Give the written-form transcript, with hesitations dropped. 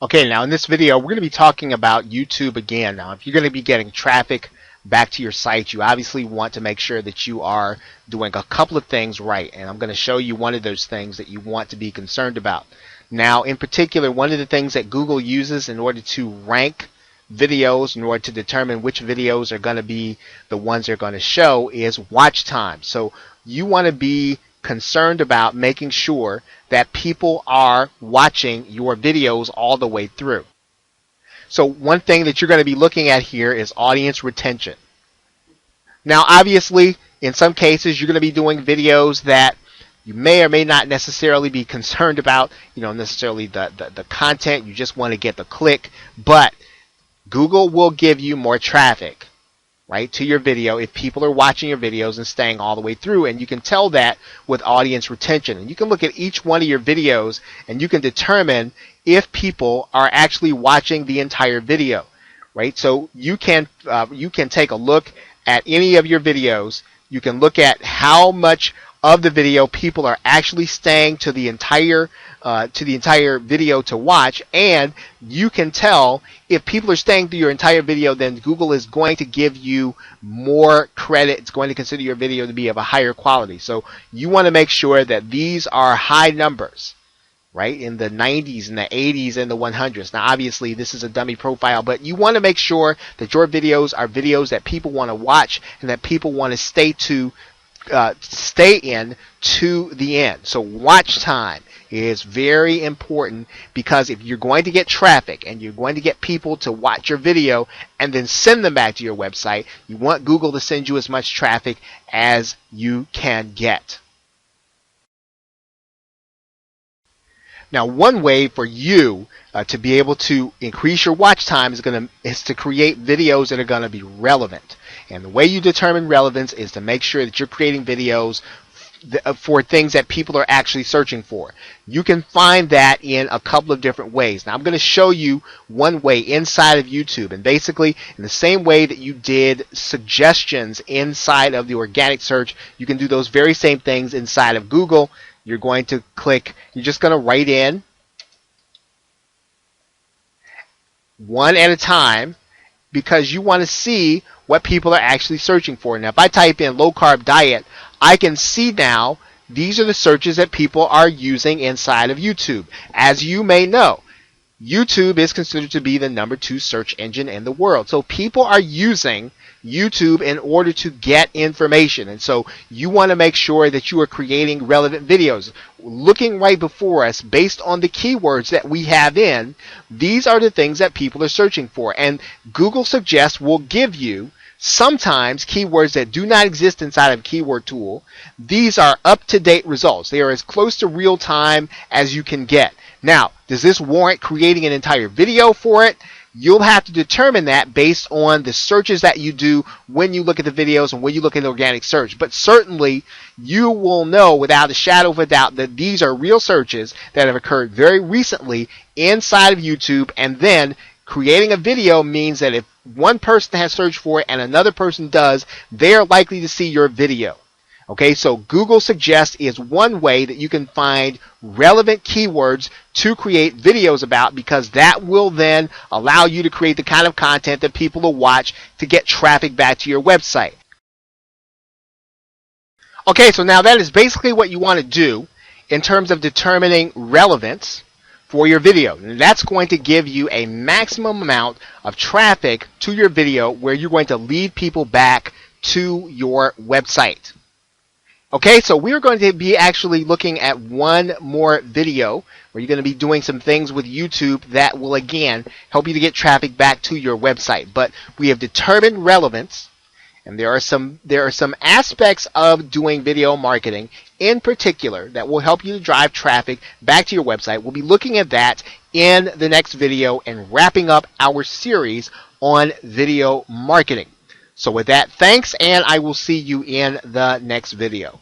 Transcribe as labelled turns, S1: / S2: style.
S1: Okay, now in this video, we're going to be talking about YouTube again. Now, if you're going to be getting traffic back to your site, you obviously want to make sure that you are doing a couple of things right. And I'm going to show you one of those things that you want to be concerned about. Now, in particular, one of the things that Google uses in order to rank videos, in order to determine which videos are going to be the ones they're going to show, is watch time. So you want to be concerned about making sure that people are watching your videos all the way through. So one thing that you're going to be looking at here is audience retention. Now, obviously, in some cases, you're going to be doing videos that you may or may not necessarily be concerned about, necessarily the content. You just want to get the click, but Google will give you more traffic, right, to your video if people are watching your videos and staying all the way through. And you can tell that with audience retention. And you can look at each one of your videos and you can determine if people are actually watching the entire video, right? So you can take a look at any of your videos. You can look at how much of the video people are actually staying to the entire video to watch, and you can tell if people are staying through your entire video, then Google is going to give you more credit. It's going to consider your video to be of a higher quality. So you want to make sure that these are high numbers, right, in the 90s and the 80s and the 100s. Now, obviously, this is a dummy profile, but you want to make sure that your videos are videos that people want to watch and that people want to stay in to the end. So watch time is very important, because if you're going to get traffic and you're going to get people to watch your video and then send them back to your website, you want Google to send you as much traffic as you can get. Now, one way for you to be able to increase your watch time is to create videos that are going to be relevant. And the way you determine relevance is to make sure that you're creating videos for things that people are actually searching for. You can find that in a couple of different ways. Now, I'm going to show you one way inside of YouTube. And basically, in the same way that you did suggestions inside of the organic search, you can do those very same things inside of Google. You're going to click, you're just going to write in one at a time, because you want to see what people are actually searching for. Now, if I type in low carb diet, I can see now these are the searches that people are using inside of YouTube. As you may know, YouTube is considered to be the #2 search engine in the world. So people are using YouTube in order to get information. And so you want to make sure that you are creating relevant videos. Looking right before us, based on the keywords that we have in, these are the things that people are searching for. And Google Suggest will give you sometimes keywords that do not exist inside of a keyword tool. These are up-to-date results. They are as close to real time as you can get. Now, does this warrant creating an entire video for it? You'll have to determine that based on the searches that you do when you look at the videos and when you look at organic search. But certainly, you will know without a shadow of a doubt that these are real searches that have occurred very recently inside of YouTube. And then creating a video means that if one person has searched for it and another person does, they're likely to see your video. Okay, so Google Suggest is one way that you can find relevant keywords to create videos about, because that will then allow you to create the kind of content that people will watch to get traffic back to your website. Okay, so now that is basically what you want to do in terms of determining relevance for your video. And that's going to give you a maximum amount of traffic to your video where you're going to lead people back to your website. Okay, so we're going to be actually looking at one more video where you're going to be doing some things with YouTube that will, again, help you to get traffic back to your website. But we have determined relevance, and there are some aspects of doing video marketing in particular that will help you to drive traffic back to your website. We'll be looking at that in the next video and wrapping up our series on video marketing. So with that, thanks, and I will see you in the next video.